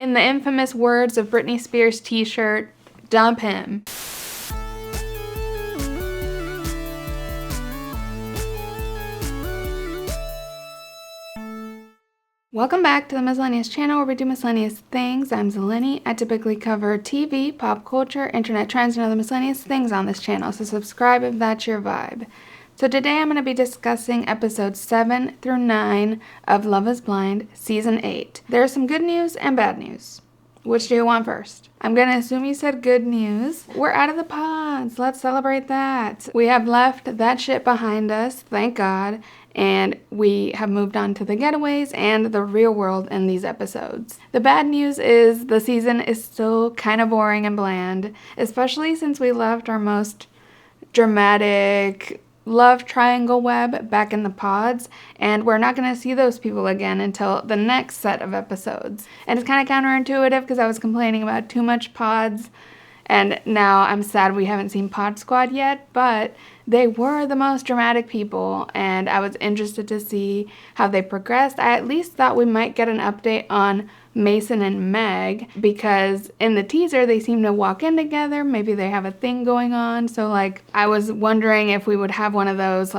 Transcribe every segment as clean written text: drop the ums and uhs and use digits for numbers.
In the infamous words of Britney Spears' t-shirt, dump him. Welcome back to the Miscellaneous channel where we do miscellaneous things. I'm Zeleny. I typically cover TV, pop culture, internet trends, and other miscellaneous things on this channel, so subscribe if that's your vibe. So today I'm going to be discussing episodes 7 through 9 of Love is Blind Season 8. There's some good news and bad news. Which do you want first? I'm going to assume you said good news. We're out of the pods. Let's celebrate that. We have left that shit behind us, thank God. And we have moved on to the getaways and the real world in these episodes. The bad news is the season is still kind of boring and bland, especially since we left our most dramatic love triangle web back in the pods, and we're not going to see those people again until the next set of episodes. And it's kind of counterintuitive because I was complaining about too much pods, and now I'm sad we haven't seen Pod Squad yet, but they were the most dramatic people, and I was interested to see how they progressed. I at least thought we might get an update on Mason and Meg, because in the teaser they seem to walk in together. Maybe they have a thing going on. So I was wondering if we would have one of those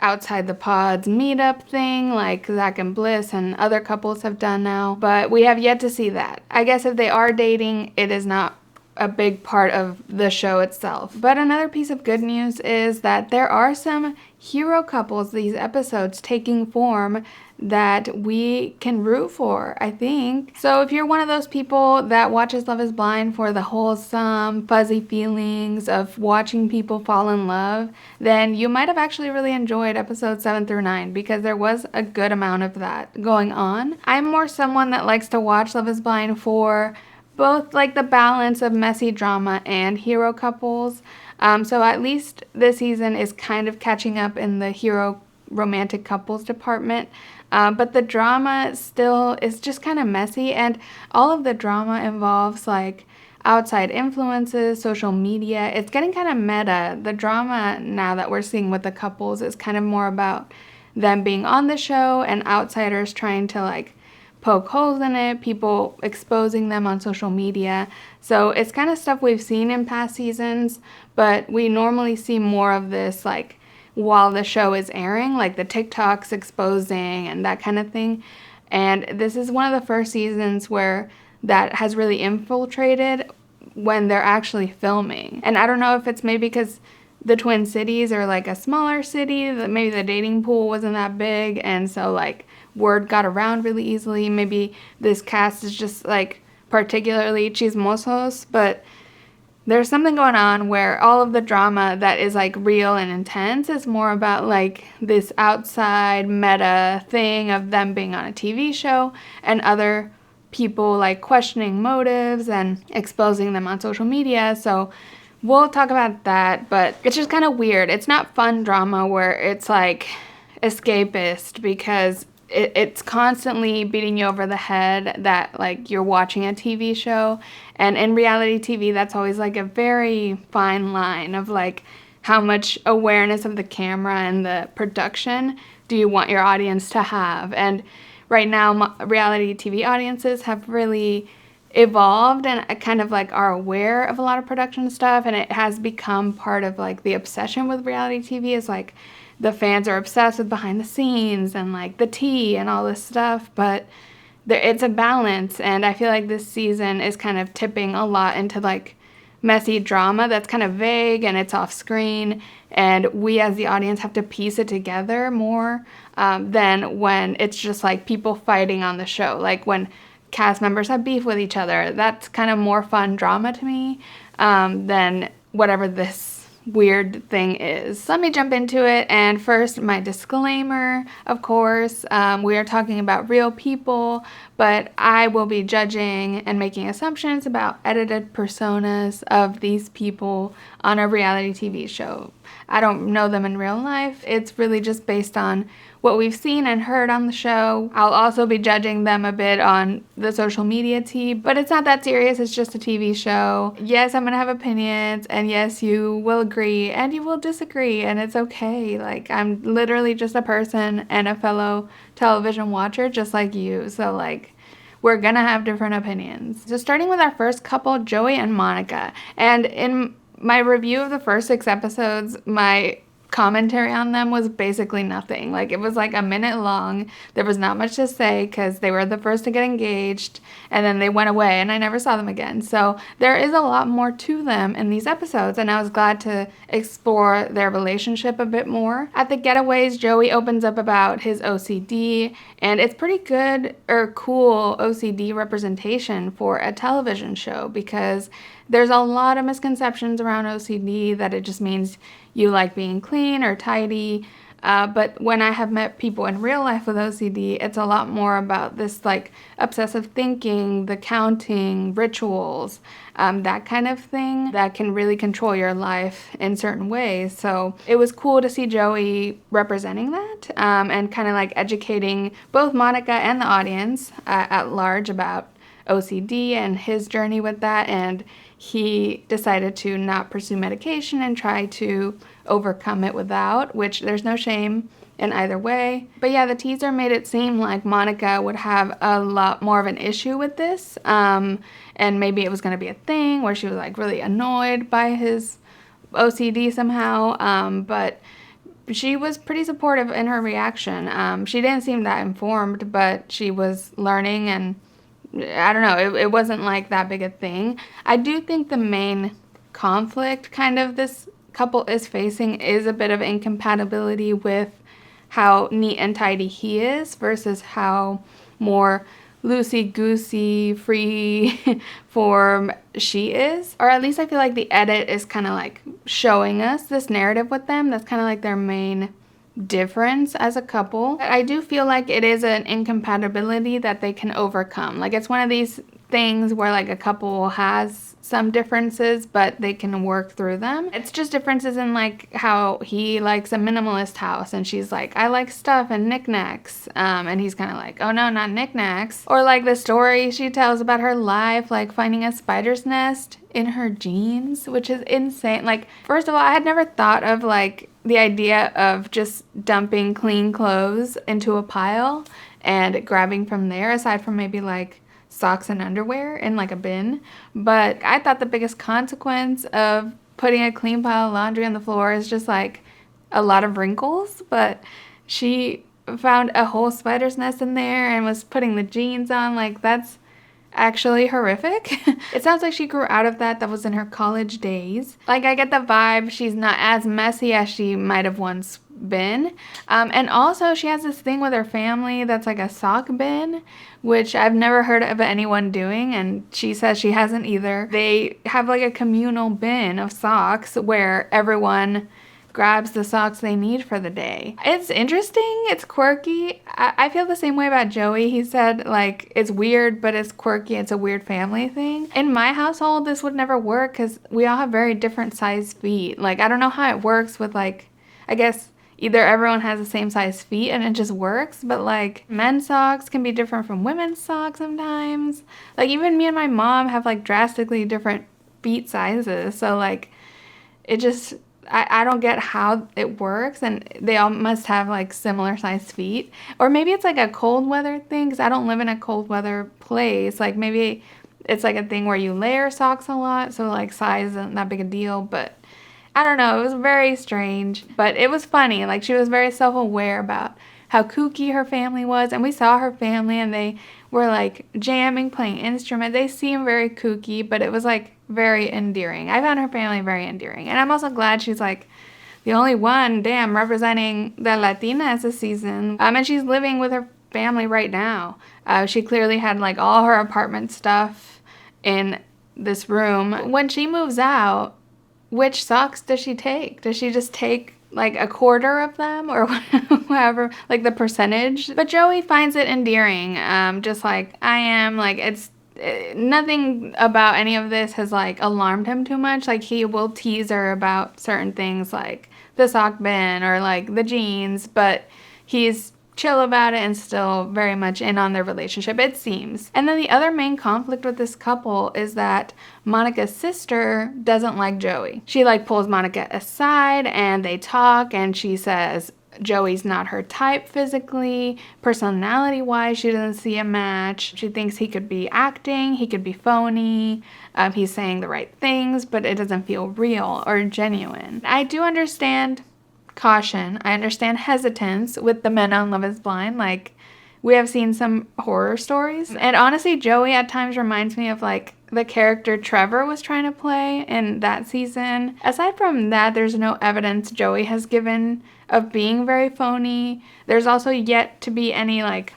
outside the pods meetup thing like Zach and Bliss and other couples have done now, but we have yet to see that. I guess if they are dating, it is not a big part of the show itself. But another piece of good news is that there are some hero couples these episodes taking form that we can root for, I think. So if you're one of those people that watches Love is Blind for the wholesome, fuzzy feelings of watching people fall in love, then you might have actually really enjoyed episodes 7 through 9 because there was a good amount of that going on. I'm more someone that likes to watch Love is Blind for both the balance of messy drama and hero couples. So at least this season is kind of catching up in the hero romantic couples department. But the drama still is just kind of messy, and all of the drama involves outside influences, social media. It's getting kind of meta. The drama now that we're seeing with the couples is kind of more about them being on the show and outsiders trying to poke holes in it, people exposing them on social media. So it's kind of stuff we've seen in past seasons, but we normally see more of this while the show is airing, the TikToks exposing and that kind of thing. And this is one of the first seasons where that has really infiltrated when they're actually filming. And I don't know if it's maybe because the Twin Cities are a smaller city, that maybe the dating pool wasn't that big, and so word got around really easily. Maybe this cast is just particularly chismosos, but there's something going on where all of the drama that is real and intense is more about this outside meta thing of them being on a TV show and other people questioning motives and exposing them on social media. So we'll talk about that, but it's just kind of weird. It's not fun drama where it's escapist, because it's constantly beating you over the head that you're watching a TV show. And in reality TV, that's always a very fine line of how much awareness of the camera and the production do you want your audience to have. And right now, reality TV audiences have really evolved and kind of are aware of a lot of production stuff, and it has become part of the obsession with reality TV is the fans are obsessed with behind the scenes and the tea and all this stuff, but it's a balance, and I feel this season is kind of tipping a lot into messy drama that's kind of vague and it's off screen, and we as the audience have to piece it together more than when it's just people fighting on the show, when cast members have beef with each other. That's kind of more fun drama to me than whatever this weird thing is. So let me jump into it. And first, my disclaimer, of course, we are talking about real people, but I will be judging and making assumptions about edited personas of these people on a reality TV show. I don't know them in real life. It's really just based on what we've seen and heard on the show. I'll also be judging them a bit on the social media tea, but it's not that serious. It's just a TV show. Yes, I'm gonna have opinions, and yes, you will agree and you will disagree, and it's okay. I'm literally just a person and a fellow television watcher just like you. So we're gonna have different opinions. So starting with our first couple, Joey and Monica. And in my review of the first 6 episodes, my commentary on them was basically nothing. Like, it was like a minute long. There was not much to say because they were the first to get engaged and then they went away and I never saw them again. So there is a lot more to them in these episodes, and I was glad to explore their relationship a bit more. At the getaways, Joey opens up about his OCD, and it's pretty good or cool OCD representation for a television show because there's a lot of misconceptions around OCD that it just means you like being clean or tidy. But when I have met people in real life with OCD, it's a lot more about this like obsessive thinking, the counting, rituals, that kind of thing that can really control your life in certain ways. So it was cool to see Joey representing that and kind of like educating both Monica and the audience at large about OCD and his journey with that. And he decided to not pursue medication and try to overcome it without, which there's no shame in either way. But yeah, the teaser made it seem like Monica would have a lot more of an issue with this, and maybe it was going to be a thing where she was like really annoyed by his OCD somehow, but she was pretty supportive in her reaction. She didn't seem that informed, but she was learning, and I don't know, it wasn't like that big a thing. I do think the main conflict kind of this couple is facing is a bit of incompatibility with how neat and tidy he is versus how more loosey-goosey, free form she is. Or at least I feel like the edit is kind of like showing us this narrative with them. That's kind of like their main difference as a couple. I do feel like it is an incompatibility that they can overcome. Like, it's one of these things where like a couple has some differences, but they can work through them. It's just differences in like how he likes a minimalist house and she's like, I like stuff and knickknacks, and he's kind of like, oh no, not knickknacks. Or like the story she tells about her life, like finding a spider's nest in her jeans, which is insane. Like, first of all, I had never thought of like the idea of just dumping clean clothes into a pile and grabbing from there, aside from maybe like socks and underwear in like a bin. But I thought the biggest consequence of putting a clean pile of laundry on the floor is just like a lot of wrinkles. But she found a whole spider's nest in there and was putting the jeans on. Like, that's actually horrific. It sounds like she grew out of that. That was in her college days. Like, I get the vibe she's not as messy as she might have once been. And also she has this thing with her family that's like a sock bin, which I've never heard of anyone doing, and she says she hasn't either. They have like a communal bin of socks where everyone grabs the socks they need for the day. It's interesting. It's quirky. I feel the same way about Joey. He said like it's weird, but it's quirky. It's a weird family thing. In my household, this would never work because we all have very different size feet. Like, I don't know how it works with like, I guess either everyone has the same size feet and it just works, but like men's socks can be different from women's socks sometimes. Like, even me and my mom have like drastically different feet sizes. So like it just, I don't get how it works, and they all must have like similar sized feet. Or maybe it's like a cold weather thing because I don't live in a cold weather place. Like, maybe it's like a thing where you layer socks a lot, so like size isn't that big a deal. But I don't know, it was very strange, but it was funny. Like, she was very self-aware about how kooky her family was, and we saw her family and they were like jamming, playing instruments. They seemed very kooky, but it was like very endearing. I found her family very endearing, and I'm also glad she's like the only one, damn, representing the Latinas this season. And she's living with her family right now. She clearly had like all her apartment stuff in this room. When she moves out, which socks does she take? Does she just take like a quarter of them or whatever, like the percentage? But Joey finds it endearing, just like I am. Like, nothing about any of this has like alarmed him too much. Like, he will tease her about certain things like the sock bin or like the jeans, but he's chill about it and still very much in on their relationship, it seems. And then the other main conflict with this couple is that Monica's sister doesn't like Joey. She like pulls Monica aside and they talk, and she says Joey's not her type physically, personality-wise, she doesn't see a match. She thinks he could be acting, he could be phony, he's saying the right things, but it doesn't feel real or genuine. I do understand caution. I understand hesitance with the men on Love is Blind. Like, we have seen some horror stories. And honestly, Joey at times reminds me of, like, the character Trevor was trying to play in that season. Aside from that, there's no evidence Joey has given of being very phony. There's also yet to be any, like,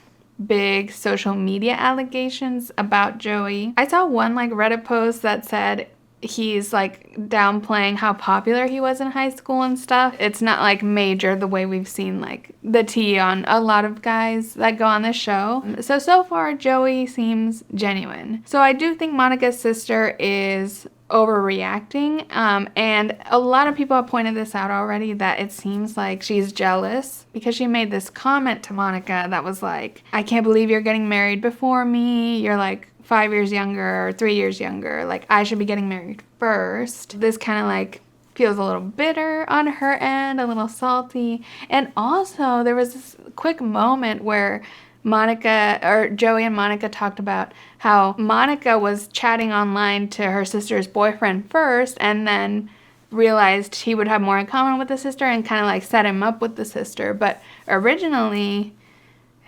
big social media allegations about Joey. I saw one, like, Reddit post that said he's, like, downplaying how popular he was in high school and stuff. It's not, like, major the way we've seen, like, the tea on a lot of guys that go on this show. So far, Joey seems genuine. So I do think Monica's sister is overreacting, and a lot of people have pointed this out already, that it seems like she's jealous because she made this comment to Monica that was like, I can't believe you're getting married before me. You're, like, 5 years younger or 3 years younger. Like, I should be getting married first. This kind of, like, feels a little bitter on her end, a little salty. And also, there was this quick moment where Joey and Monica talked about how Monica was chatting online to her sister's boyfriend first, and then realized he would have more in common with the sister and kind of, like, set him up with the sister. But originally,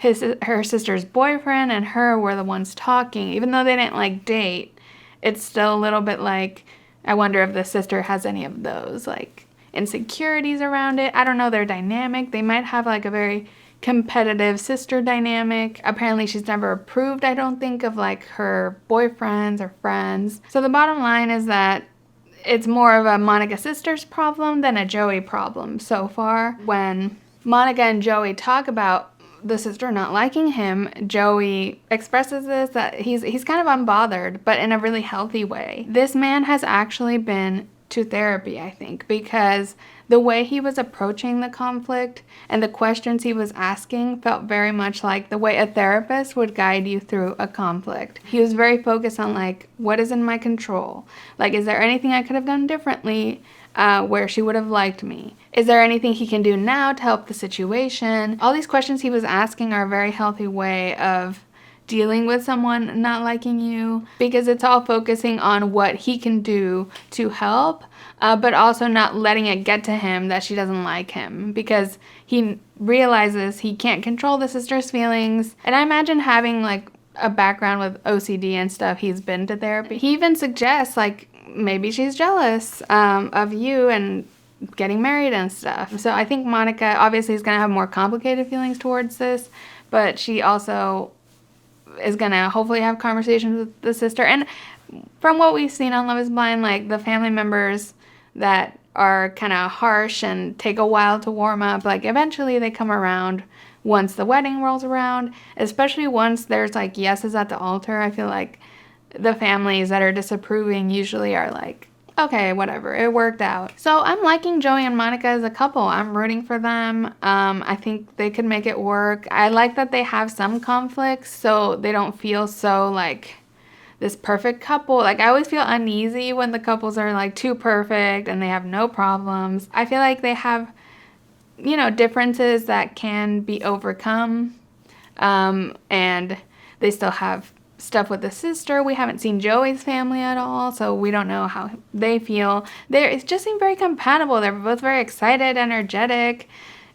her sister's boyfriend and her were the ones talking. Even though they didn't, like, date, it's still a little bit like, I wonder if the sister has any of those, like, insecurities around it. I don't know their dynamic. They might have, like, a very competitive sister dynamic. Apparently she's never approved, I don't think, of, like, her boyfriends or friends. So the bottom line is that it's more of a Monica sister's problem than a Joey problem so far. When Monica and Joey talk about the sister not liking him, Joey expresses this, that he's kind of unbothered, but in a really healthy way. This man has actually been to therapy, I think, because the way he was approaching the conflict and the questions he was asking felt very much like the way a therapist would guide you through a conflict. He was very focused on, like, what is in my control? Like, is there anything I could have done differently where she would have liked me? Is there anything he can do now to help the situation? All these questions he was asking are a very healthy way of dealing with someone not liking you, because it's all focusing on what he can do to help, but also not letting it get to him that she doesn't like him, because he realizes he can't control the sister's feelings. And I imagine having, like, a background with OCD and stuff, he's been to therapy. He even suggests, like, maybe she's jealous of you and getting married and stuff. So I think Monica obviously is going to have more complicated feelings towards this, but she also is going to hopefully have conversations with the sister. And from what we've seen on Love is Blind, like, the family members that are kind of harsh and take a while to warm up, like, eventually they come around once the wedding rolls around, especially once there's, like, yeses at the altar. I feel like the families that are disapproving usually are like, okay, whatever, it worked out. So I'm liking Joey and Monica as a couple. I'm rooting for them. I think they could make it work. I like that they have some conflicts, so they don't feel so, like, this perfect couple. Like, I always feel uneasy when the couples are, like, too perfect and they have no problems. I feel like they have, you know, differences that can be overcome, and they still have stuff with the sister. We haven't seen Joey's family at all, so we don't know how they feel. It just seemed very compatible. They were both very excited, energetic,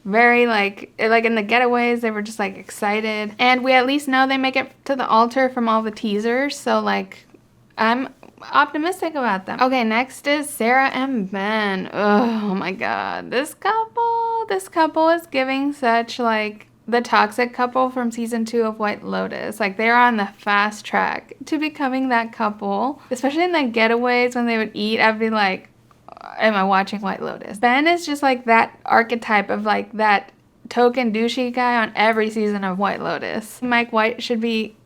very, like in the getaways, they were just, like, excited. And we at least know they make it to the altar from all the teasers, so, like, I'm optimistic about them. Okay, next is Sara and Ben. Oh my god, this couple is giving such, like, the toxic couple from season 2 of White Lotus. Like, they're on the fast track to becoming that couple. Especially in the getaways when they would eat, I'd be like, am I watching White Lotus? Ben is just, like, that archetype of, like, that token douchey guy on every season of White Lotus. Mike White should be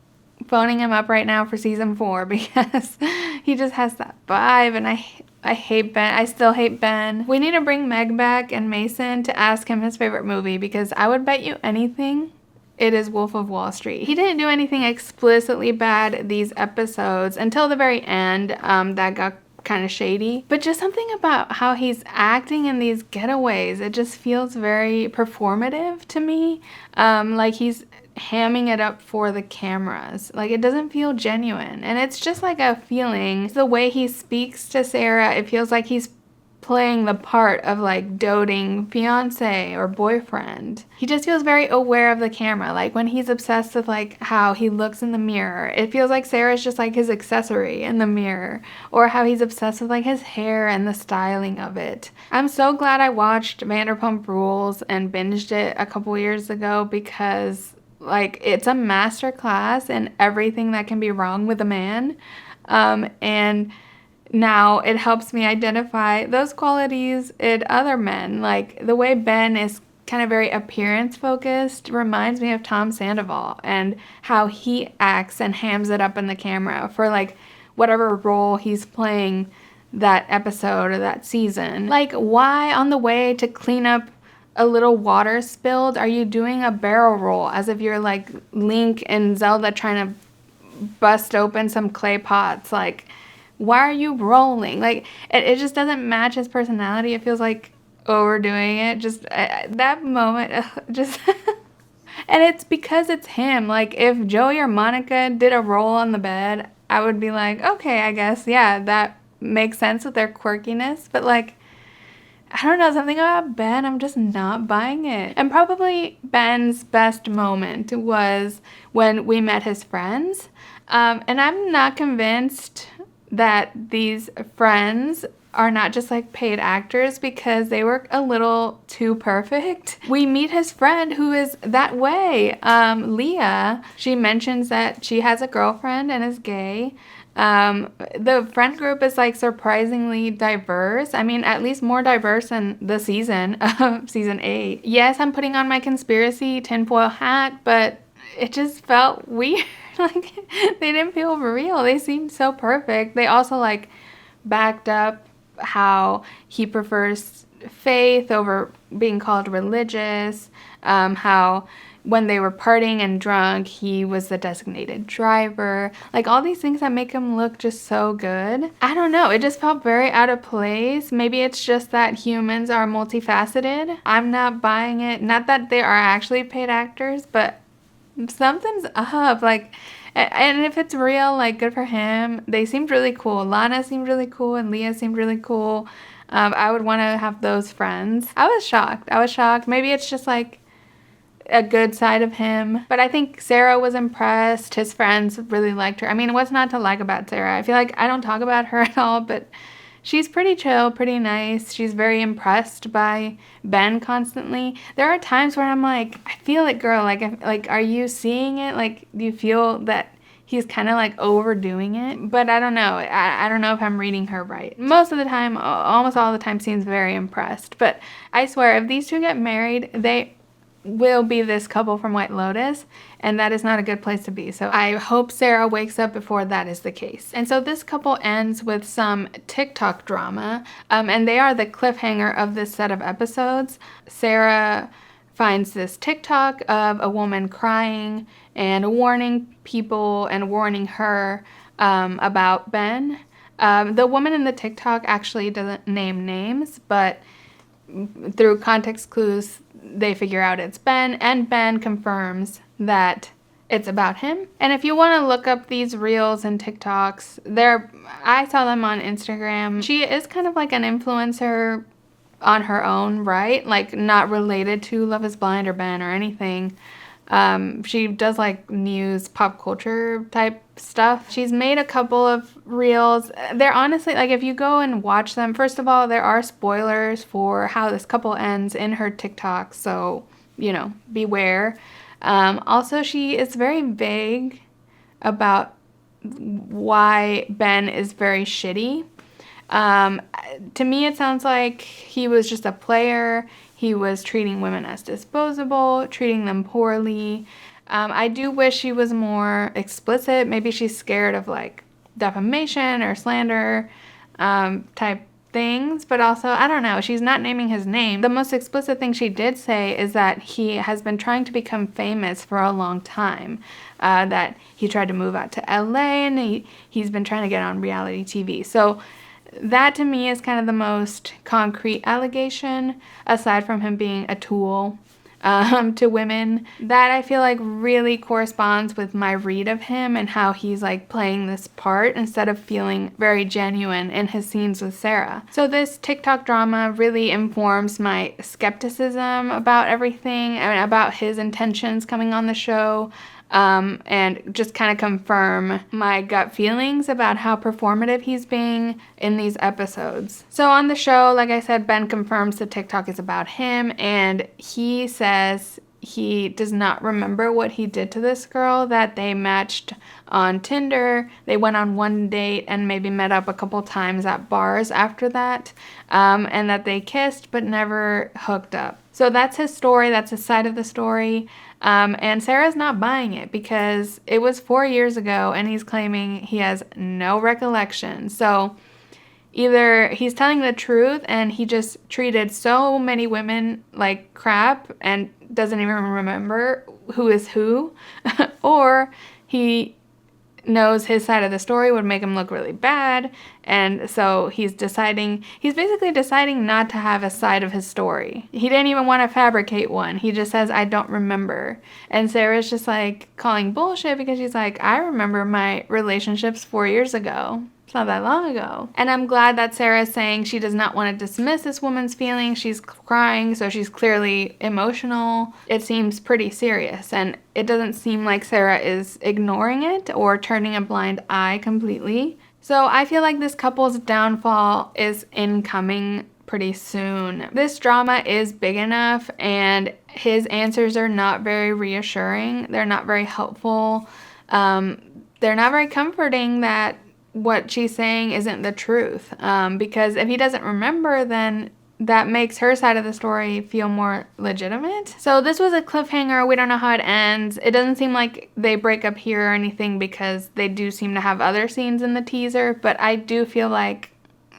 phoning him up right now for season 4 because he just has that vibe, and I hate Ben. I still hate Ben. We need to bring Meg back and Mason to ask him his favorite movie, because I would bet you anything it is Wolf of Wall Street. He didn't do anything explicitly bad these episodes until the very end that got kind of shady. But just something about how he's acting in these getaways, it just feels very performative to me. Like he's hamming it up for the cameras. Like it doesn't feel genuine. And it's just like a feeling. The way he speaks to Sara, it feels like he's playing the part of like doting fiance or boyfriend. He just feels very aware of the camera. Like when he's obsessed with like how he looks in the mirror, it feels like Sarah's just like his accessory in the mirror, or how he's obsessed with like his hair and the styling of it. I'm so glad I watched Vanderpump Rules and binged it a couple years ago, because like it's a master class in everything that can be wrong with a man. And now it helps me identify those qualities in other men. Like the way Ben is kind of very appearance focused reminds me of Tom Sandoval, and how he acts and hams it up in the camera for like whatever role he's playing that episode or that season. Like, why on the way to clean up a little water spilled are you doing a barrel roll as if you're like Link and Zelda trying to bust open some clay pots? Like, why are you rolling? Like, it just doesn't match his personality. It feels like overdoing it. Just that moment, just... And it's because it's him. Like, if Joey or Monica did a roll on the bed, I would be like, okay, I guess, yeah, that makes sense with their quirkiness. But, like, I don't know, something about Ben, I'm just not buying it. And probably Ben's best moment was when we met his friends. And I'm not convinced that these friends are not just like paid actors, because they work a little too perfect. We meet his friend who is that way. Leah, she mentions that she has a girlfriend and is gay. The friend group is like surprisingly diverse. I mean, at least more diverse than the season of season 8. Yes, I'm putting on my conspiracy tinfoil hat, but it just felt weird. Like, they didn't feel real. They seemed so perfect. They also like backed up how he prefers faith over being called religious, how when they were partying and drunk, he was the designated driver. Like, all these things that make him look just so good. I don't know. It just felt very out of place. Maybe it's just that humans are multifaceted. I'm not buying it. Not that they are actually paid actors, but something's up. Like, and if it's real, like, good for him. They seemed really cool. Lana seemed really cool, and Leah seemed really cool. I would want to have those friends. I was shocked. Maybe it's just like a good side of him. But I think Sara was impressed. His friends really liked her. I mean, what's not to like about Sara? I feel like I don't talk about her at all, but she's pretty chill, pretty nice. She's very impressed by Ben constantly. There are times where I'm like, I feel it, girl. Like, are you seeing it? Like, do you feel that he's kind of like overdoing it? But I don't know. I don't know if I'm reading her right. Most of the time, almost all the time, seems very impressed. But I swear, if these two get married, they will be this couple from White Lotus, and that is not a good place to be. So I hope Sara wakes up before that is the case. And so this couple ends with some TikTok drama, and they are the cliffhanger of this set of episodes. Sara finds this TikTok of a woman crying and warning people and warning her about Ben. The woman in the TikTok actually doesn't name names, but through context clues, they figure out it's Ben, and Ben confirms that it's about him. And if you want to look up these reels and TikToks, I saw them on Instagram. She is kind of like an influencer on her own, right? Like, not related to Love is Blind or Ben or anything. She does like news, pop culture type stuff. She's made a couple of reels. They're honestly, like, if you go and watch them, first of all, there are spoilers for how this couple ends in her TikTok, so, you know, beware. Also, she is very vague about why Ben is very shitty. To me, it sounds like he was just a player. He was treating women as disposable, treating them poorly. I do wish she was more explicit. Maybe she's scared of like defamation or slander type things. But also, I don't know, she's not naming his name. The most explicit thing she did say is that he has been trying to become famous for a long time. That he tried to move out to LA, and he's been trying to get on reality TV. So that to me is kind of the most concrete allegation, aside from him being a tool to women, that I feel like really corresponds with my read of him and how he's like playing this part instead of feeling very genuine in his scenes with Sara. So this TikTok drama really informs my skepticism about everything and about his intentions coming on the show. And just kind of confirm my gut feelings about how performative he's being in these episodes. So on the show, like I said, Ben confirms the TikTok is about him, and he says he does not remember what he did to this girl, that they matched on Tinder, they went on one date and maybe met up a couple times at bars after that, and that they kissed but never hooked up. So that's his story, that's his side of the story. And Sara's not buying it because it was 4 years ago and he's claiming he has no recollection. So either he's telling the truth and he just treated so many women like crap and doesn't even remember who is who, or he knows his side of the story would make him look really bad, and so he's basically deciding not to have a side of his story. He didn't even want to fabricate one. He just says, I don't remember. And Sara's just like calling bullshit because she's like, I remember my relationships 4 years ago. It's not that long ago. And I'm glad that Sara is saying she does not want to dismiss this woman's feelings. She's crying, so she's clearly emotional. It seems pretty serious, and it doesn't seem like Sara is ignoring it or turning a blind eye completely. So I feel like this couple's downfall is incoming pretty soon. This drama is big enough, and his answers are not very reassuring. They're not very helpful. They're not very comforting that what she's saying isn't the truth, because if he doesn't remember, then that makes her side of the story feel more legitimate. So this was a cliffhanger. We don't know how it ends. It doesn't seem like they break up here or anything because they do seem to have other scenes in the teaser, but I do feel like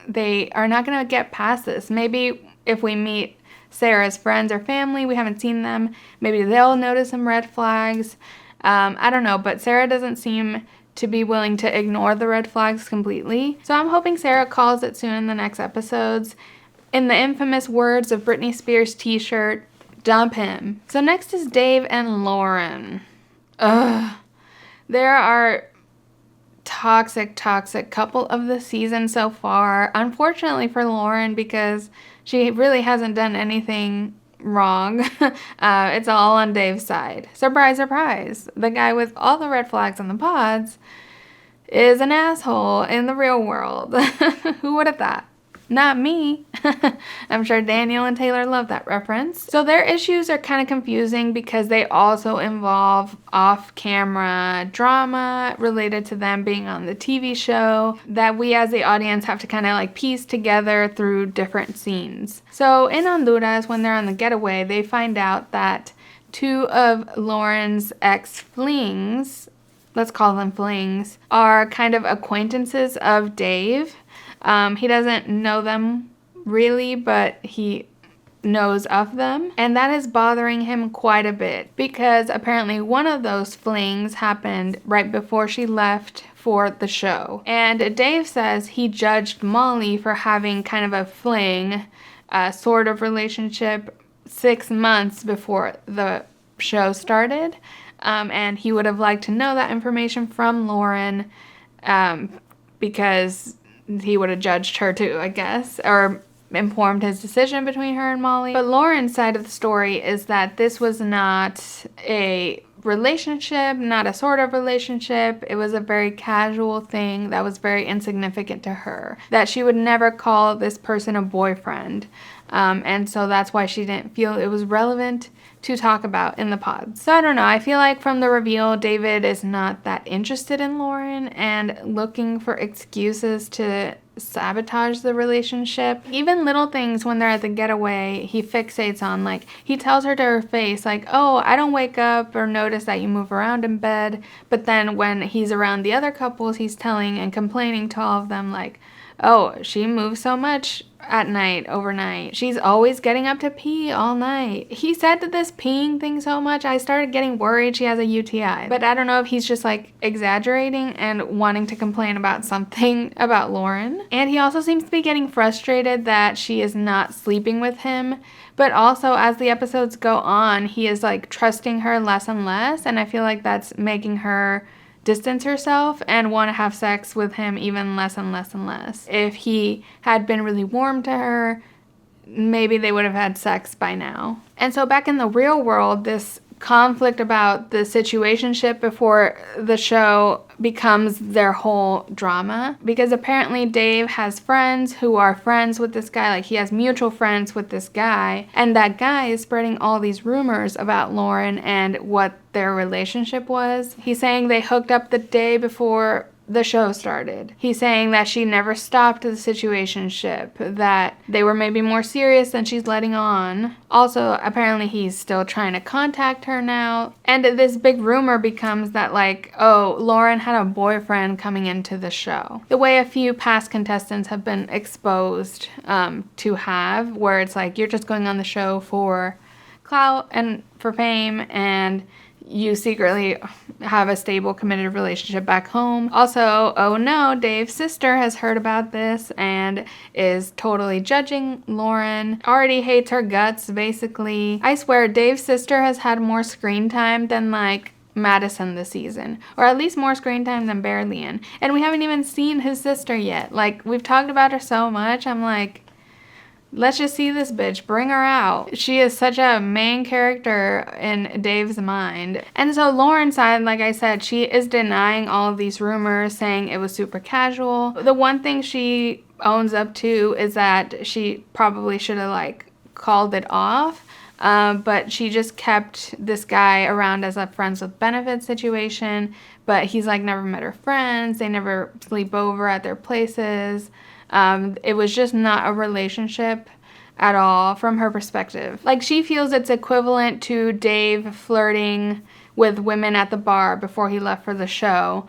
they are not going to get past this. Maybe if we meet Sara's friends or family, we haven't seen them, maybe they'll notice some red flags. I don't know, but Sara doesn't seem to be willing to ignore the red flags completely. So I'm hoping Sara calls it soon in the next episodes. In the infamous words of Britney Spears' t-shirt, dump him. So next is Dave and Lauren. Ugh. There are toxic couple of the season so far. Unfortunately for Lauren, because she really hasn't done anything wrong. It's all on Dave's side. Surprise, surprise. The guy with all the red flags on the pods is an asshole in the real world. Who would have thought? Not me. I'm sure Daniel and Taylor love that reference. So their issues are kind of confusing because they also involve off-camera drama related to them being on the TV show that we as the audience have to kind of like piece together through different scenes. So in Honduras, when they're on the getaway, they find out that 2 of Lauren's ex-flings, let's call them flings, are kind of acquaintances of Dave. He doesn't know them really, but he knows of them. And that is bothering him quite a bit because apparently one of those flings happened right before she left for the show. And Dave says he judged Molly for having kind of a fling, sort of relationship 6 months before the show started. And he would have liked to know that information from Lauren because he would have judged her too, I guess, or informed his decision between her and Molly. But Lauren's side of the story is that this was not a relationship, not a sort of relationship. It was a very casual thing that was very insignificant to her, that she would never call this person a boyfriend. And so that's why she didn't feel it was relevant to talk about in the pod. So I don't know, I feel like from the reveal, David is not that interested in Lauren and looking for excuses to sabotage the relationship. Even little things when they're at the getaway, he fixates on, like, he tells her to her face, like, oh, I don't wake up or notice that you move around in bed. But then when he's around the other couples, he's telling and complaining to all of them, like, oh, she moves so much at night, overnight. She's always getting up to pee all night. He said that this peeing thing so much, I started getting worried she has a UTI. But I don't know if he's just like exaggerating and wanting to complain about something about Lauren. And he also seems to be getting frustrated that she is not sleeping with him. But also, as the episodes go on, he is like trusting her less and less. And I feel like that's making her distance herself and want to have sex with him even less and less and less. If he had been really warm to her, maybe they would have had sex by now. And so back in the real world, this conflict about the situationship before the show becomes their whole drama, because apparently Dave has friends who are friends with this guy, like he has mutual friends with this guy, and that guy is spreading all these rumors about Lauren and what their relationship was. He's saying they hooked up the day before the show started. He's saying that she never stopped the situationship, that they were maybe more serious than she's letting on. Also, apparently he's still trying to contact her now. And this big rumor becomes that like, oh, Lauren had a boyfriend coming into the show. The way a few past contestants have been exposed to have, where it's like, you're just going on the show for clout and for fame, and you secretly have a stable, committed relationship back home. Also, oh no, Dave's sister has heard about this and is totally judging Lauren. Already hates her guts, basically. I swear, Dave's sister has had more screen time than, like, Madison this season. Or at least more screen time than Bear Leon. And we haven't even seen his sister yet. Like, we've talked about her so much, I'm like, let's just see this bitch. Bring her out. She is such a main character in Dave's mind. And so Lauren's side, like I said, she is denying all of these rumors, saying it was super casual. The one thing she owns up to is that she probably should have like called it off. But she just kept this guy around as a friends with benefits situation. But he's like never met her friends. They never sleep over at their places. It was just not a relationship at all from her perspective. Like, she feels it's equivalent to Dave flirting with women at the bar before he left for the show,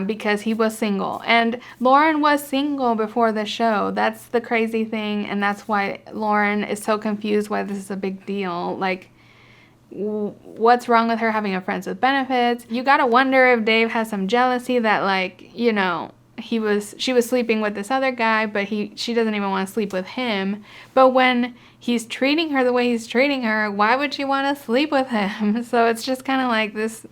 because he was single. And Lauren was single before the show. That's the crazy thing, and that's why Lauren is so confused why this is a big deal. Like, what's wrong with her having a friends with benefits? You gotta wonder if Dave has some jealousy that, like, you know, she was sleeping with this other guy, but she doesn't even want to sleep with him. But when he's treating her the way he's treating her, why would she want to sleep with him? So it's just kind of like this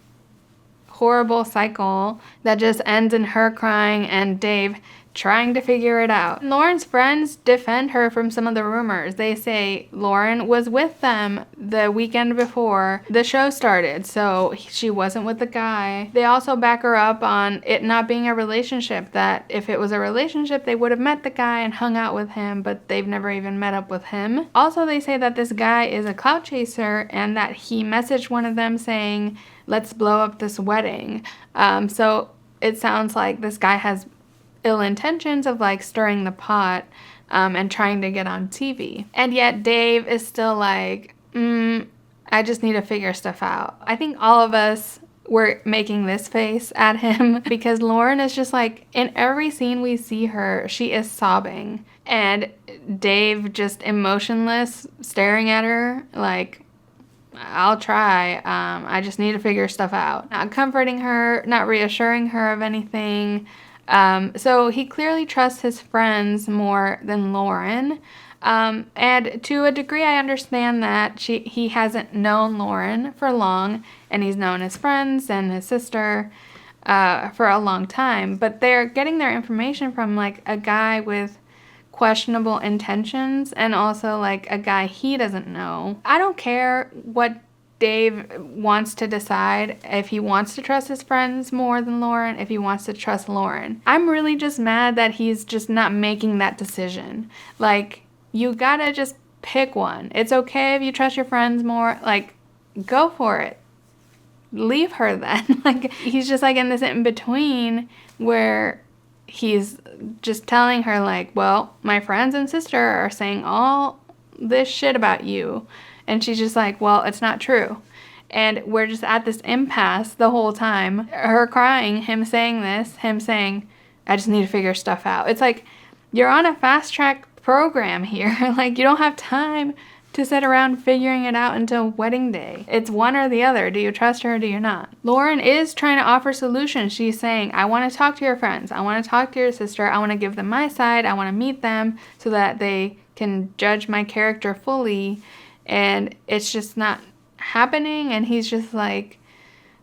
horrible cycle that just ends in her crying and Dave trying to figure it out. Lauren's friends defend her from some of the rumors. They say Lauren was with them the weekend before the show started, so she wasn't with the guy. They also back her up on it not being a relationship, that if it was a relationship, they would have met the guy and hung out with him, but they've never even met up with him. Also, they say that this guy is a clout chaser and that he messaged one of them saying, let's blow up this wedding. So it sounds like this guy has ill intentions of like stirring the pot and trying to get on TV. And yet Dave is still like, I just need to figure stuff out. I think all of us were making this face at him because Lauren is just like, in every scene we see her, she is sobbing. And Dave just emotionless, staring at her like, I'll try. I just need to figure stuff out. Not comforting her, not reassuring her of anything. So he clearly trusts his friends more than Lauren. And to a degree, I understand that he hasn't known Lauren for long, and he's known his friends and his sister for a long time. But they're getting their information from like a guy with questionable intentions, and also like a guy he doesn't know. I don't care what Dave wants to decide, if he wants to trust his friends more than Lauren, if he wants to trust Lauren. I'm really just mad that he's just not making that decision. Like, you gotta just pick one. It's okay if you trust your friends more, like, go for it. Leave her then. Like, he's just like in this in-between where he's just telling her like, well, my friends and sister are saying all this shit about you. And she's just like, well, it's not true. And we're just at this impasse the whole time. Her crying, him saying this, him saying, I just need to figure stuff out. It's like, you're on a fast track program here. Like, you don't have time to sit around figuring it out until wedding day. It's one or the other. Do you trust her or do you not? Lauren is trying to offer solutions. She's saying, I want to talk to your friends. I want to talk to your sister. I want to give them my side. I want to meet them so that they can judge my character fully. And it's just not happening. And he's just like,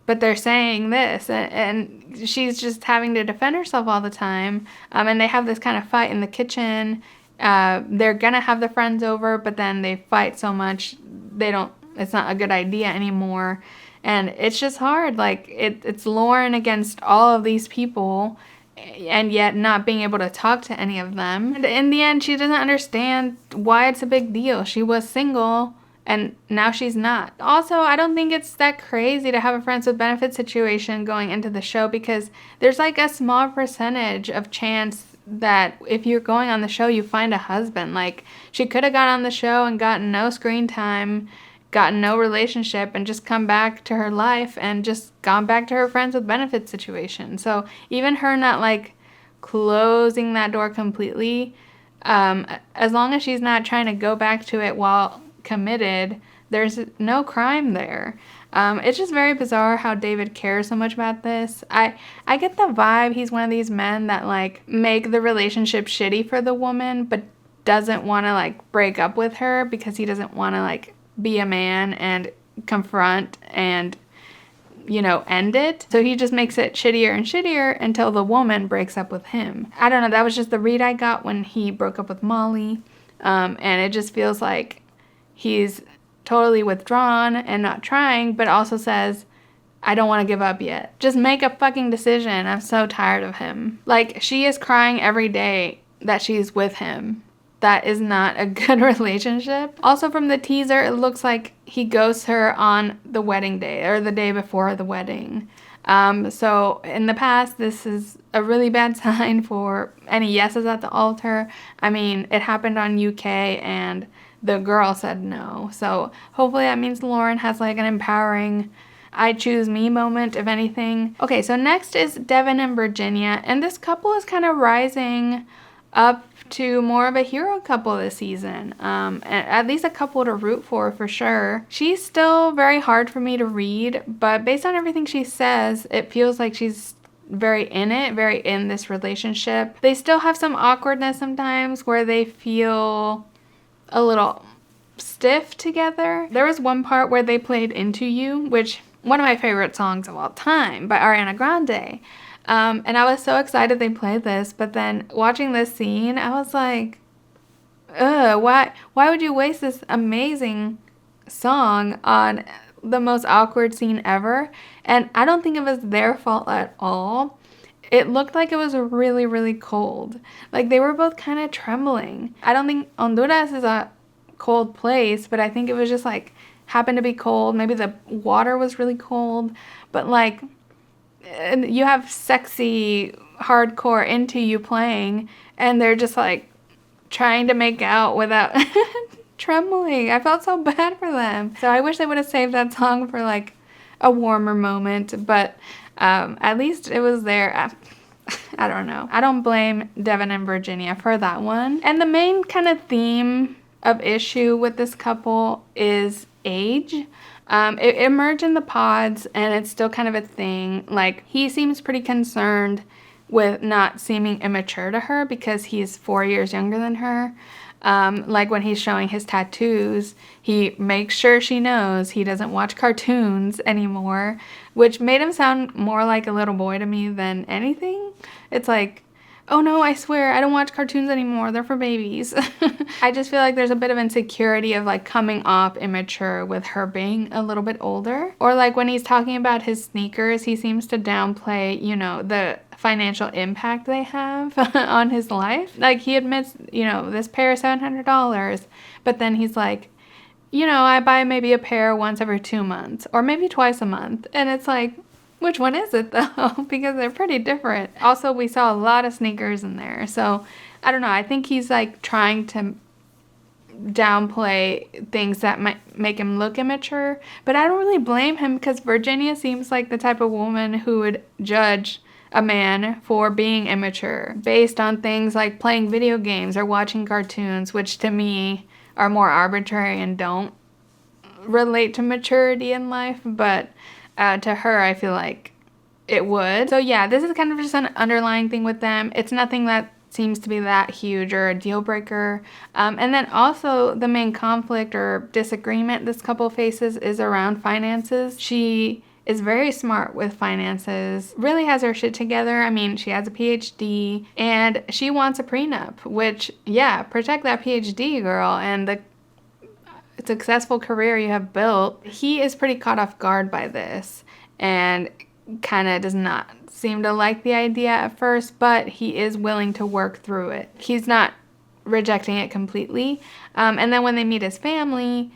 but they're saying this. And she's just having to defend herself all the time. And they have this kind of fight in the kitchen. They're gonna have the friends over, but then they fight so much it's not a good idea anymore. And it's just hard. Like, it's Lauren against all of these people, and yet not being able to talk to any of them. And in the end, she doesn't understand why it's a big deal. She was single and now she's not. Also, I don't think it's that crazy to have a friends with benefits situation going into the show, because there's like a small percentage of chance that if you're going on the show, you find a husband. Like, she could have got on the show and gotten no screen time, gotten no relationship, and just come back to her life and just gone back to her friends with benefits situation. So even her not like closing that door completely, as long as she's not trying to go back to it while committed, there's no crime there. It's just very bizarre how David cares so much about this. I get the vibe he's one of these men that like make the relationship shitty for the woman, but doesn't want to like break up with her because he doesn't want to like be a man and confront and, you know, end it. So he just makes it shittier and shittier until the woman breaks up with him. I don't know, that was just the read I got when he broke up with Molly. And it just feels like he's totally withdrawn and not trying, but also says, I don't want to give up yet. Just make a fucking decision. I'm so tired of him. Like, she is crying every day that she's with him. That is not a good relationship. Also, from the teaser, it looks like he ghosts her on the wedding day or the day before the wedding. So in the past, this is a really bad sign for any yeses at the altar. I mean, it happened on UK and the girl said no. So hopefully that means Lauren has like an empowering I choose me moment, if anything. Okay, so next is Devin and Virginia. And this couple is kind of rising up to more of a hero couple this season. At least a couple to root for sure. She's still very hard for me to read, but based on everything she says, it feels like she's very in this relationship. They still have some awkwardness sometimes where they feel a little stiff together. There was one part where they played Into You, which one of my favorite songs of all time by Ariana Grande. And I was so excited they played this, but then watching this scene, I was like, ugh, why would you waste this amazing song on the most awkward scene ever? And I don't think it was their fault at all. It looked like it was really, really cold. Like, they were both kind of trembling. I don't think Honduras is a cold place, but I think it was just like happened to be cold. Maybe the water was really cold, but like, you have sexy hardcore Into You playing and they're just like trying to make out without trembling. I felt so bad for them. So I wish they would have saved that song for like a warmer moment, but at least it was there. I don't know. I don't blame Devin and Virginia for that one. And the main kind of theme of issue with this couple is age. It emerged in the pods and it's still kind of a thing. Like, he seems pretty concerned with not seeming immature to her because he's 4 years younger than her. Like when he's showing his tattoos, he makes sure she knows he doesn't watch cartoons anymore, which made him sound more like a little boy to me than anything. It's like, oh no, I swear, I don't watch cartoons anymore. They're for babies. I just feel like there's a bit of insecurity of like coming off immature with her being a little bit older. Or like when he's talking about his sneakers, he seems to downplay, you know, the financial impact they have on his life. Like, he admits, you know, this pair is $700, but then he's like, you know, I buy maybe a pair once every 2 months or maybe twice a month. And it's like, which one is it though? Because they're pretty different. Also, we saw a lot of sneakers in there. So I don't know. I think he's like trying to downplay things that might make him look immature. But I don't really blame him because Virginia seems like the type of woman who would judge a man for being immature based on things like playing video games or watching cartoons, which to me are more arbitrary and don't relate to maturity in life, but to her I feel like it would. So yeah, this is kind of just an underlying thing with them. It's nothing that seems to be that huge or a deal breaker. And then also the main conflict or disagreement this couple faces is around finances. She is very smart with finances, really has her shit together. I mean, she has a PhD and she wants a prenup, which, yeah, protect that PhD, girl, and the successful career you have built. He is pretty caught off guard by this and kind of does not seem to like the idea at first, but he is willing to work through it. He's not rejecting it completely. And then when they meet his family,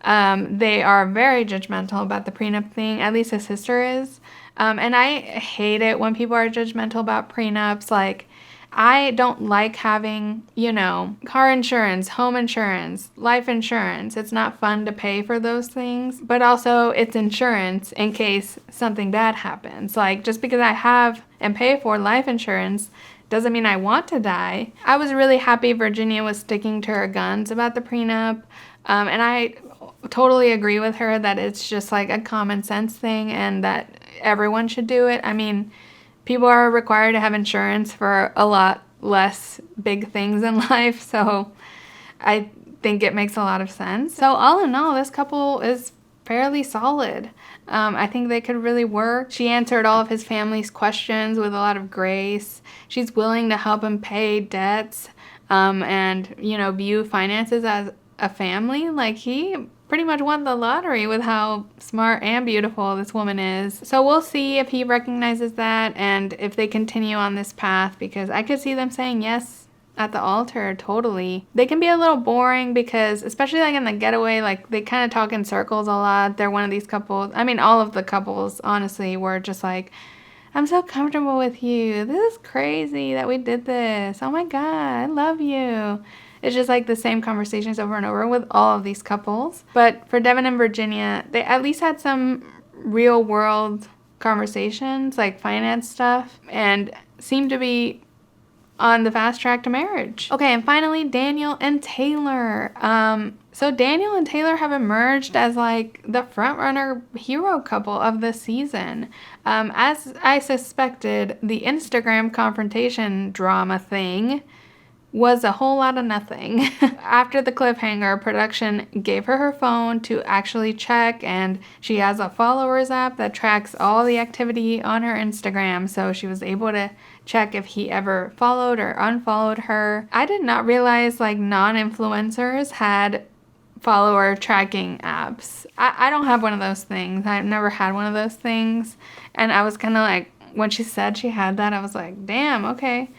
they are very judgmental about the prenup thing, at least his sister is. And I hate it when people are judgmental about prenups. Like, I don't like having, car insurance, home insurance, life insurance. It's not fun to pay for those things, but also it's insurance in case something bad happens. Like, just because I have and pay for life insurance doesn't mean I want to die. I was really happy Virginia was sticking to her guns about the prenup, and I totally agree with her that it's just like a common sense thing and that everyone should do it. I mean, people are required to have insurance for a lot less big things in life, so I think it makes a lot of sense. So all in all, this couple is fairly solid. I think they could really work. She answered all of his family's questions with a lot of grace. She's willing to help him pay debts and, view finances as a family. Like, he pretty much won the lottery with how smart and beautiful this woman is. So we'll see if he recognizes that and if they continue on this path, because I could see them saying yes at the altar, totally. They can be a little boring because, especially like in the getaway, like they kind of talk in circles a lot. They're one of these couples. I mean, all of the couples, honestly, were just like, I'm so comfortable with you. This is crazy that we did this. Oh my God, I love you. It's just like the same conversations over and over with all of these couples. But for Devin and Virginia, they at least had some real world conversations, like finance stuff, and seemed to be on the fast track to marriage. Okay, and finally, Daniel and Taylor. So Daniel and Taylor have emerged as like the frontrunner hero couple of the season. As I suspected, the Instagram confrontation drama thing was a whole lot of nothing. After the cliffhanger, production gave her phone to actually check, and she has a followers app that tracks all the activity on her Instagram, so she was able to check if he ever followed or unfollowed her. I did not realize like non-influencers had follower tracking apps. I don't have one of those things. I've never had one of those things, and I was kind of like, when she said she had that, I was like, damn, okay.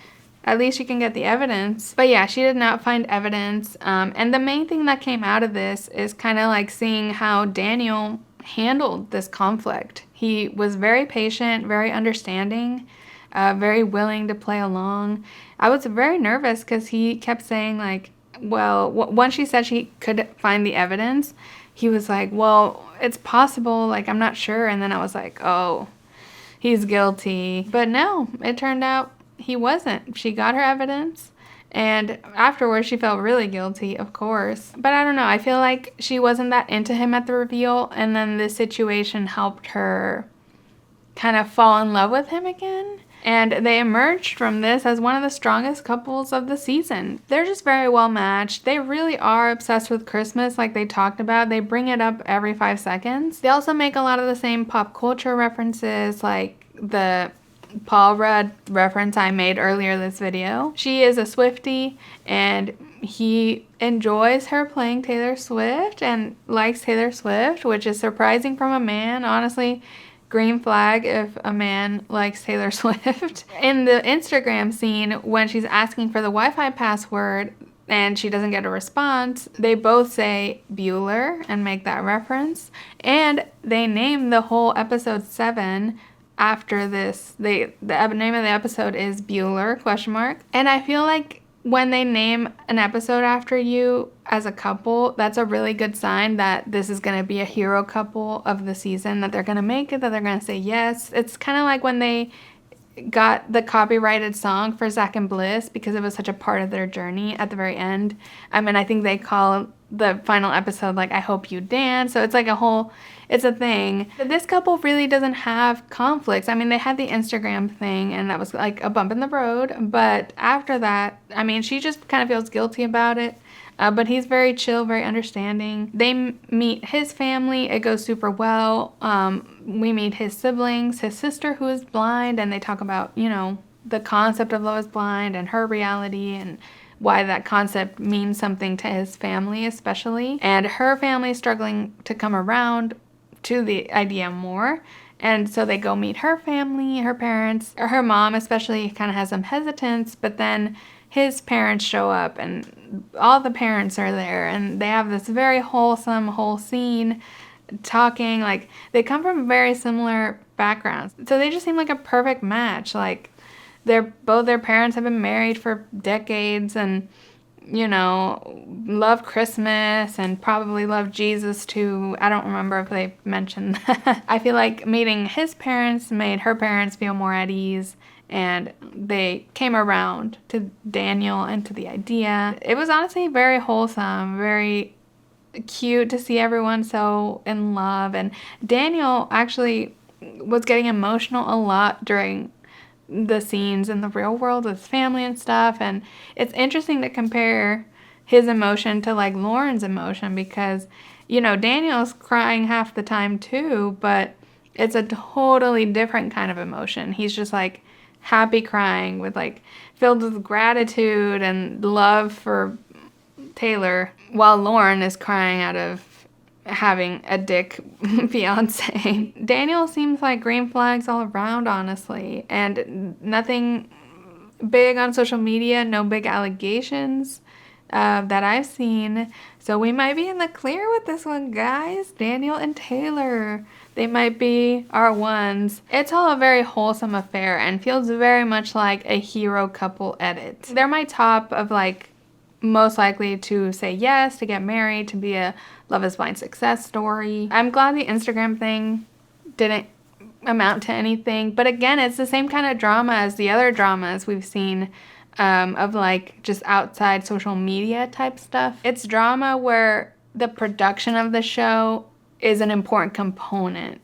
At least you can get the evidence. But yeah, she did not find evidence. And the main thing that came out of this is kind of like seeing how Daniel handled this conflict. He was very patient, very understanding, very willing to play along. I was very nervous because he kept saying like, well, once she said she could find the evidence, he was like, well, it's possible, like, I'm not sure. And then I was like, oh, he's guilty. But no, it turned out he wasn't. She got her evidence, and afterwards she felt really guilty, of course. But I don't know, I feel like she wasn't that into him at the reveal, and then this situation helped her kind of fall in love with him again. And they emerged from this as one of the strongest couples of the season. They're just very well matched. They really are obsessed with Christmas, like they talked about. They bring it up every 5 seconds. They also make a lot of the same pop culture references, like the Paul Rudd reference I made earlier this video. She is a Swiftie, and he enjoys her playing Taylor Swift and likes Taylor Swift, which is surprising from a man. Honestly, green flag if a man likes Taylor Swift. In the Instagram scene, when she's asking for the Wi-Fi password and she doesn't get a response, they both say Bueller and make that reference. And they name the whole episode 7 after this. The name of the episode is Bueller, ? And I feel like when they name an episode after you as a couple, that's a really good sign that this is going to be a hero couple of the season, that they're going to make it, that they're going to say yes. It's kind of like when they got the copyrighted song for Zach and Bliss because it was such a part of their journey at the very end. I mean, I think they call the final episode like I Hope You Dance. So it's like it's a thing. But this couple really doesn't have conflicts. I mean, they had the Instagram thing and that was like a bump in the road. But after that, I mean, she just kind of feels guilty about it. But he's very chill, very understanding. They meet his family. It goes super well. We meet his siblings, his sister who is blind, and they talk about, the concept of Love is Blind and her reality and why that concept means something to his family especially. And her family is struggling to come around to the idea more. And so they go meet her family, her parents, or her mom especially kind of has some hesitance, but then his parents show up and all the parents are there and they have this very wholesome whole scene talking. Like, they come from very similar backgrounds. So they just seem like a perfect match. Like, both their parents have been married for decades and, love Christmas and probably love Jesus too. I don't remember if they mentioned that. I feel like meeting his parents made her parents feel more at ease. And they came around to Daniel and to the idea. It was honestly very wholesome, very cute to see everyone so in love. And Daniel actually was getting emotional a lot during the scenes in the real world with his family and stuff. And it's interesting to compare his emotion to like Lauren's emotion because, Daniel's crying half the time too, but it's a totally different kind of emotion. He's just like happy crying with like filled with gratitude and love for Taylor, while Lauren is crying out of having a dick fiance. Daniel seems like green flags all around, honestly, and nothing big on social media, no big allegations that I've seen. So we might be in the clear with this one, guys. Daniel and Taylor. They might be our ones. It's all a very wholesome affair and feels very much like a hero couple edit. They're my top of like most likely to say yes, to get married, to be a Love is Blind success story. I'm glad the Instagram thing didn't amount to anything. But again, it's the same kind of drama as the other dramas we've seen of like just outside social media type stuff. It's drama where the production of the show is an important component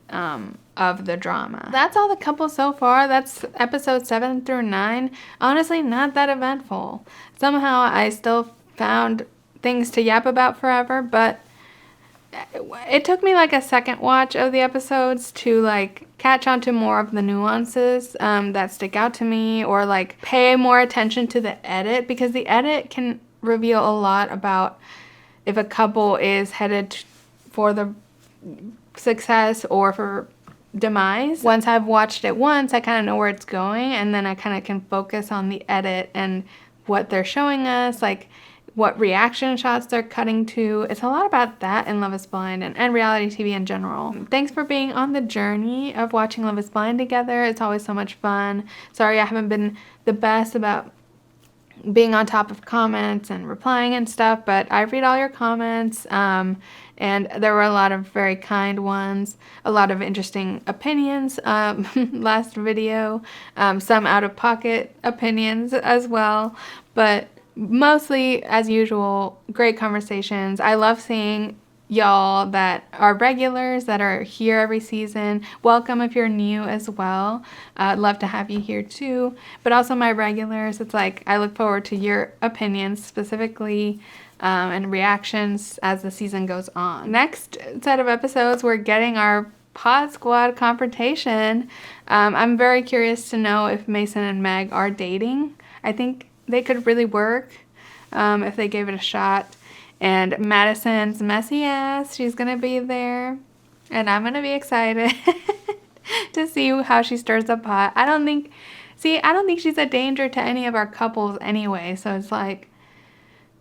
of the drama. That's all the couples so far. That's episodes 7 through 9. Honestly, not that eventful. Somehow I still found things to yap about forever, but it took me like a second watch of the episodes to like catch on to more of the nuances that stick out to me, or like pay more attention to the edit, because the edit can reveal a lot about if a couple is headed for the success or for demise. Once I've watched it once, I kind of know where it's going, and then I kind of can focus on the edit and what they're showing us, like what reaction shots they're cutting to. It's a lot about that in Love is Blind and reality TV in general. Thanks for being on the journey of watching Love is Blind together. It's always so much fun. Sorry I haven't been the best about being on top of comments and replying and stuff, but I read all your comments, and there were a lot of very kind ones, a lot of interesting opinions last video, some out-of-pocket opinions as well, but mostly, as usual, great conversations. I love seeing y'all that are regulars, that are here every season. Welcome if you're new as well. I'd love to have you here too. But also my regulars, it's like I look forward to your opinions specifically and reactions as the season goes on. Next set of episodes, we're getting our Pod Squad confrontation. I'm very curious to know if Mason and Meg are dating. I think they could really work if they gave it a shot. And Madison's messy ass, she's gonna be there, and I'm gonna be excited to see how she stirs the pot. I don't think she's a danger to any of our couples anyway, so it's like,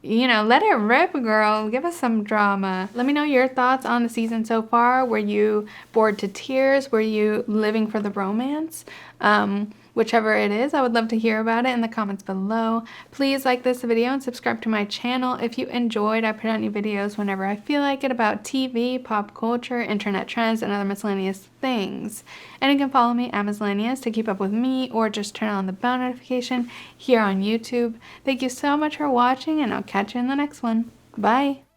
let it rip, girl. Give us some drama. Let me know your thoughts on the season so far. Were you bored to tears? Were you living for the romance? Whichever it is, I would love to hear about it in the comments below. Please like this video and subscribe to my channel if you enjoyed. I put out new videos whenever I feel like it about TV, pop culture, internet trends, and other miscellaneous things. And you can follow me at Miscellaneous to keep up with me, or just turn on the bell notification here on YouTube. Thank you so much for watching, and I'll catch you in the next one. Bye!